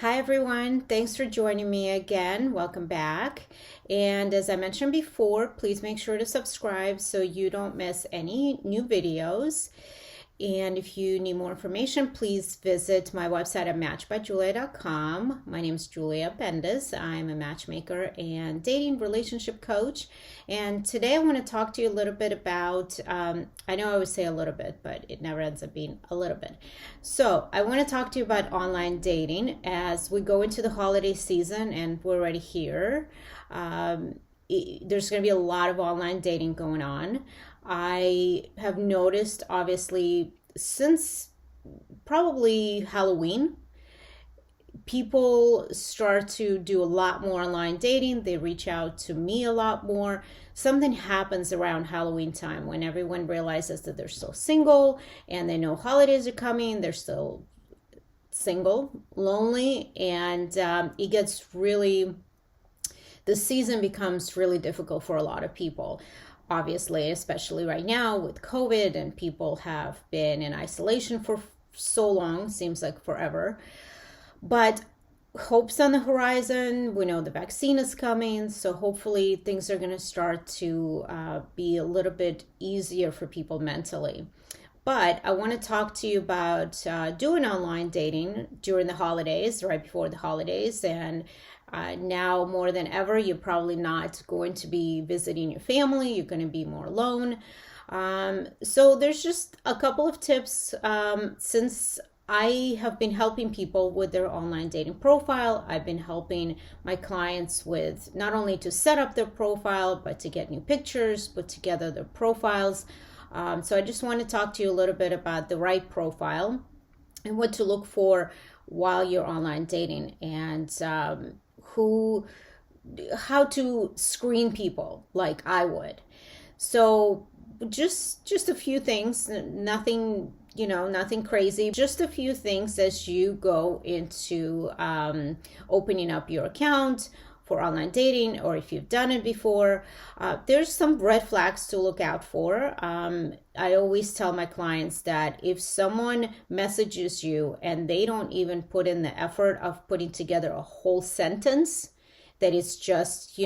Hi, everyone. Thanks for joining me again. Welcome back. And as I mentioned before, please make sure to subscribe so you don't miss any new videos. And if you need more information, please visit my website at matchbyjulia.com. My name is Julia Bendis. I'm a matchmaker and dating relationship coach. And today I want to talk to you a little bit about, I know I always say a little bit, but it never ends up being a little bit. So I want to talk to you about online dating as we go into the holiday season, and we're already here. There's going to be a lot of online dating going on. I have noticed, obviously, since probably Halloween, people start to do a lot more online dating. They reach out to me a lot more. Something happens around Halloween time when everyone realizes that they're still single and they know holidays are coming. They're still single, lonely, and it gets really, the season becomes really difficult for a lot of people. Obviously, especially right now with COVID, and people have been in isolation for so long, seems like forever. But hope's on the horizon. We know the vaccine is coming, so hopefully things are going to start to be a little bit easier for people mentally. But I want to talk to you about doing online dating during the holidays, right before the holidays. And now more than ever, you're probably not going to be visiting your family. You're going to be more alone. So there's just a couple of tips since I have been helping people with their online dating profile. I've been helping my clients with not only to set up their profile, but to get new pictures, put together their profiles. So I just want to talk to you a little bit about the right profile and what to look for while you're online dating, and how to screen people like I would. So just a few things, nothing, nothing crazy, just a few things as you go into opening up your account for online dating, or if you've done it before. There's some red flags to look out for. I always tell my clients that if someone messages you and they don't even put in the effort of putting together a whole sentence, that it's just,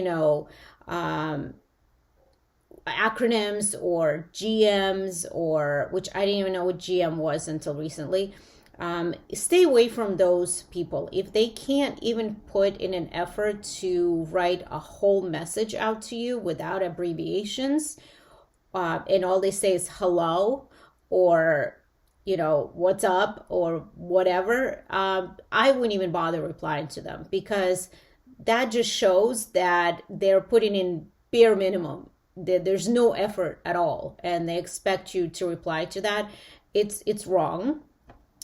acronyms or GMs, or which I didn't even know what GM was until recently. Stay away from those people. If they can't even put in an effort to write a whole message out to you without abbreviations, and all they say is hello, or what's up, or whatever, I wouldn't even bother replying to them, because that just shows that they're putting in bare minimum. There's no effort at all, and they expect you to reply to that. It's wrong.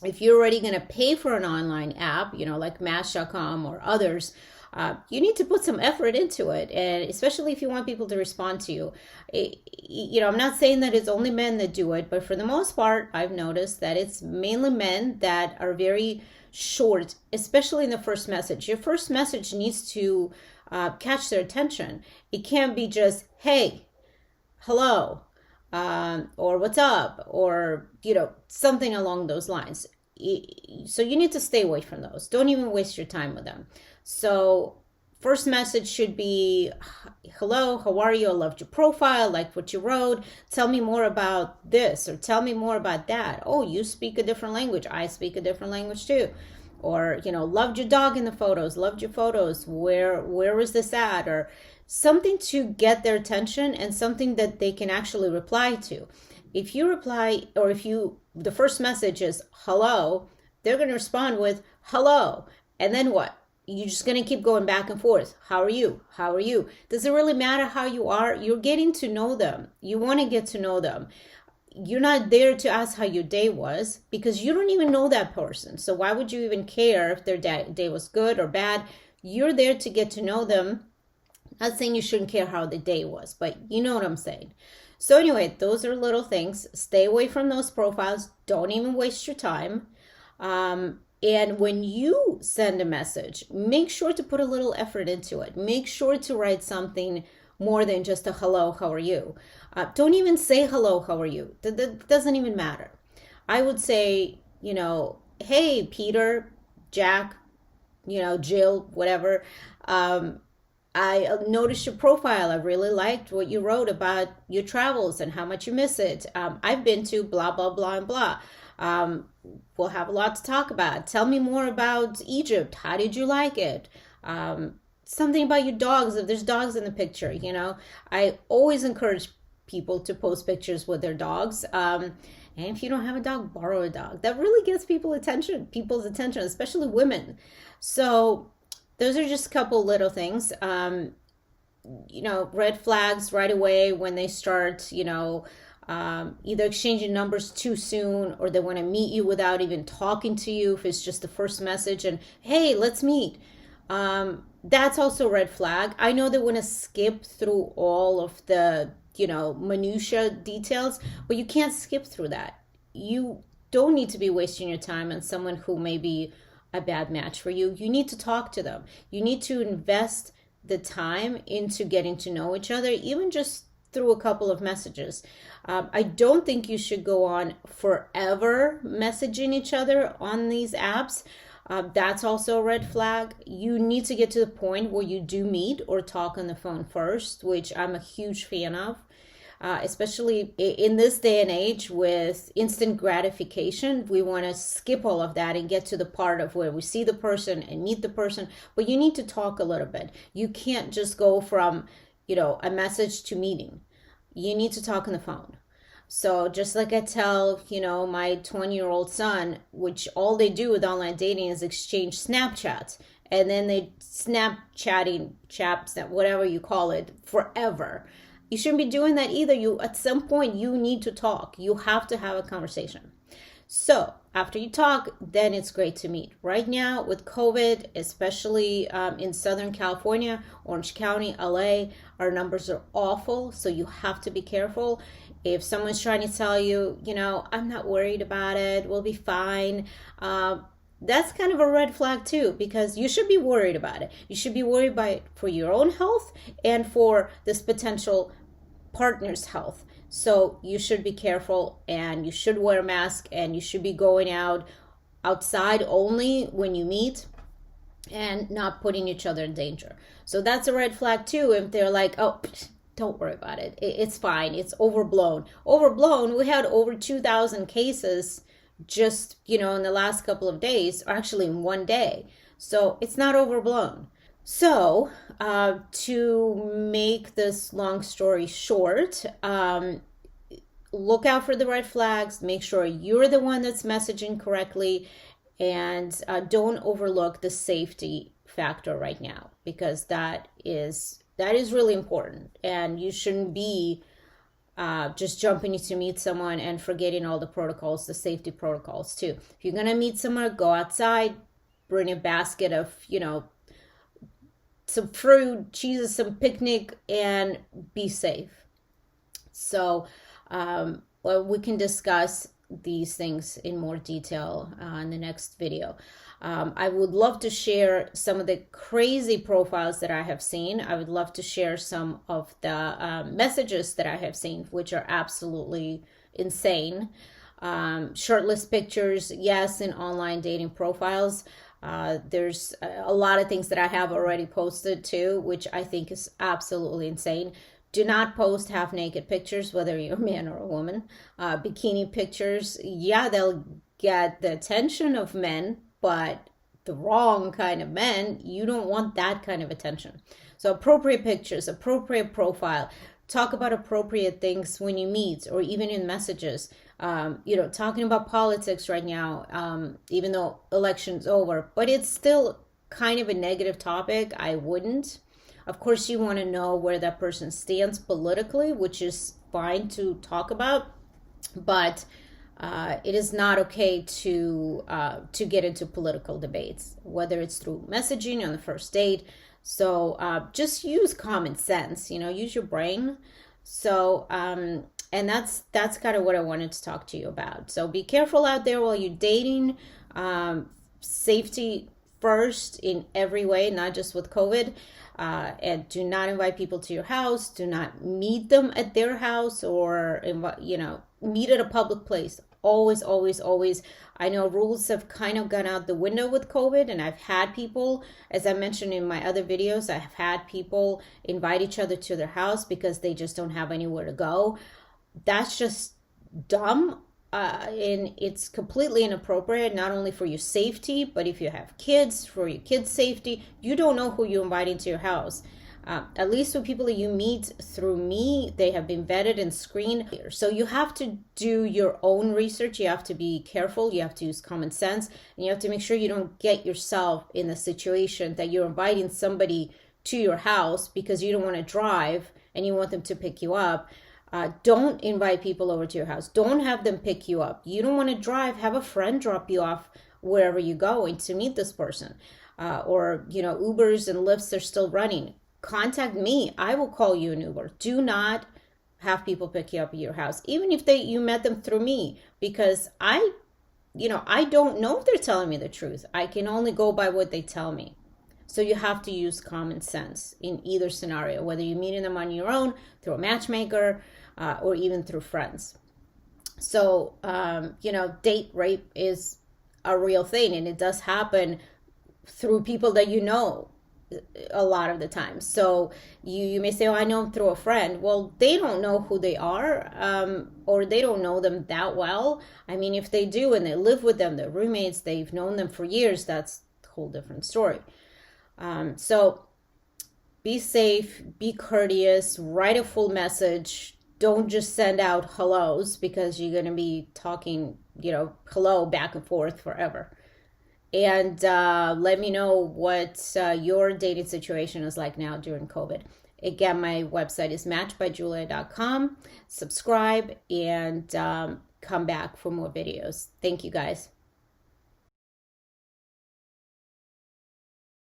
If you're already going to pay for an online app, like Match.com or others, you need to put some effort into it, and especially if you want people to respond to you. I'm not saying that it's only men that do it, but for the most part, I've noticed that it's mainly men that are very short, especially in the first message. Your first message needs to catch their attention. It can't be just, hey, hello, or what's up, or something along those lines. So you need to stay away from those. Don't even waste your time with them. So first message should be, hello, how are you? I loved your profile, liked what you wrote. Tell me more about this, or tell me more about that. Oh, you speak a different language. I speak a different language too. Or, loved your dog in the photos, loved your photos. Where was this at? Or something to get their attention, and something that they can actually reply to. If you reply, or if the first message is hello, they're going to respond with hello. And then what? You're just going to keep going back and forth. How are you? How are you? Does it really matter how you are? You're getting to know them. You want to get to know them. You're not there to ask how your day was, because you don't even know that person. So why would you even care if their day was good or bad? You're there to get to know them. Not saying you shouldn't care how the day was, but you know what I'm saying. So anyway, those are little things. Stay away from those profiles. Don't even waste your time. And when you send a message, make sure to put a little effort into it. Make sure to write something more than just a hello, how are you? Don't even say hello, how are you? That doesn't even matter. I would say, hey, Peter, Jack, Jill, whatever. I noticed your profile. I really liked what you wrote about your travels and how much you miss it. I've been to blah, blah, blah, and blah. We'll have a lot to talk about. Tell me more about Egypt. How did you like it? Something about your dogs, if there's dogs in the picture. I always encourage people to post pictures with their dogs. And if you don't have a dog, borrow a dog. That really gets people's attention, especially women. So those are just a couple little things. Red flags right away when they start, either exchanging numbers too soon, or they want to meet you without even talking to you. If it's just the first message and, hey, let's meet. That's also a red flag. I know they want to skip through all of the, minutia details, but you can't skip through that. You don't need to be wasting your time on someone who may be a bad match for you. You need to talk to them. You need to invest the time into getting to know each other, even just through a couple of messages. I don't think you should go on forever messaging each other on these apps. That's also a red flag. You need to get to the point where you do meet or talk on the phone first, which I'm a huge fan of. Especially in this day and age with instant gratification, we want to skip all of that and get to the part of where we see the person and meet the person. But you need to talk a little bit. You can't just go from, a message to meeting. You need to talk on the phone. So just like I tell, my 20-year-old son, which all they do with online dating is exchange Snapchats. And then they Snapchatting, chaps, whatever you call it, forever. You shouldn't be doing that either. At some point, you need to talk. You have to have a conversation. So after you talk, then it's great to meet. Right now with COVID, especially in Southern California, Orange County, LA, our numbers are awful. So you have to be careful. If someone's trying to tell you, I'm not worried about it, we'll be fine. That's kind of a red flag too, because you should be worried about it. You should be worried about it for your own health and for this potential partner's health. So you should be careful, and you should wear a mask, and you should be going outside only when you meet and not putting each other in danger. So that's a red flag too. If they're like, oh, don't worry about it. It's fine. It's overblown. We had over 2,000 cases just, in the last couple of days, or actually in one day. So it's not overblown. So to make this long story short, look out for the red flags, make sure you're the one that's messaging correctly, and don't overlook the safety factor right now, because that is really important. And you shouldn't be just jumping to meet someone and forgetting all the protocols, the safety protocols too. If you're going to meet someone, go outside, bring a basket of, some fruit, cheese, some picnic, and be safe. So, we can discuss these things in more detail in the next video. I would love to share some of the crazy profiles that I have seen. I would love to share some of the messages that I have seen, which are absolutely insane. Shirtless pictures, yes, in online dating profiles. There's a lot of things that I have already posted too, which I think is absolutely insane. Do not post half naked pictures, whether you're a man or a woman. Bikini pictures, yeah, they'll get the attention of men, but the wrong kind of men. You don't want that kind of attention. So appropriate pictures, appropriate profile. Talk about appropriate things when you meet, or even in messages. Talking about politics right now, even though election's over, but it's still kind of a negative topic. I wouldn't. Of course, you want to know where that person stands politically, which is fine to talk about, but it is not okay to get into political debates, whether it's through messaging on the first date. So just use common sense, use your brain. So, and that's kind of what I wanted to talk to you about. So be careful out there while you're dating. Safety first in every way, not just with COVID. And do not invite people to your house. Do not meet them at their house, or meet at a public place. always, always, always, I know rules have kind of gone out the window with COVID, and I've had people, as I mentioned in my other videos, I've had people invite each other to their house because they just don't have anywhere to go. That's just dumb. And it's completely inappropriate, not only for your safety, but if you have kids, for your kids' safety. You don't know who you invite into your house. At least with people that you meet through me, they have been vetted and screened. So you have to do your own research. You have to be careful. You have to use common sense. And you have to make sure you don't get yourself in a situation that you're inviting somebody to your house because you don't want to drive and you want them to pick you up. Don't invite people over to your house. Don't have them pick you up. You don't want to drive. Have a friend drop you off wherever you're going to meet this person. Or, Ubers and Lyfts are still running. Contact me. I will call you an Uber. Do not have people pick you up at your house, even if you met them through me, because I don't know if they're telling me the truth. I can only go by what they tell me. So you have to use common sense in either scenario, whether you're meeting them on your own, through a matchmaker, or even through friends. So, date rape is a real thing, and it does happen through people that you know a lot of the time. So you may say, oh, I know them through a friend. Well, they don't know who they are, or they don't know them that well. I mean, if they do and they live with them, they're roommates, they've known them for years, that's a whole different story. So be safe, be courteous, write a full message. Don't just send out hellos, because you're going to be talking, hello back and forth forever. And let me know what your dating situation is like now during COVID. Again, my website is matchbyjulia.com. Subscribe and come back for more videos. Thank you, guys.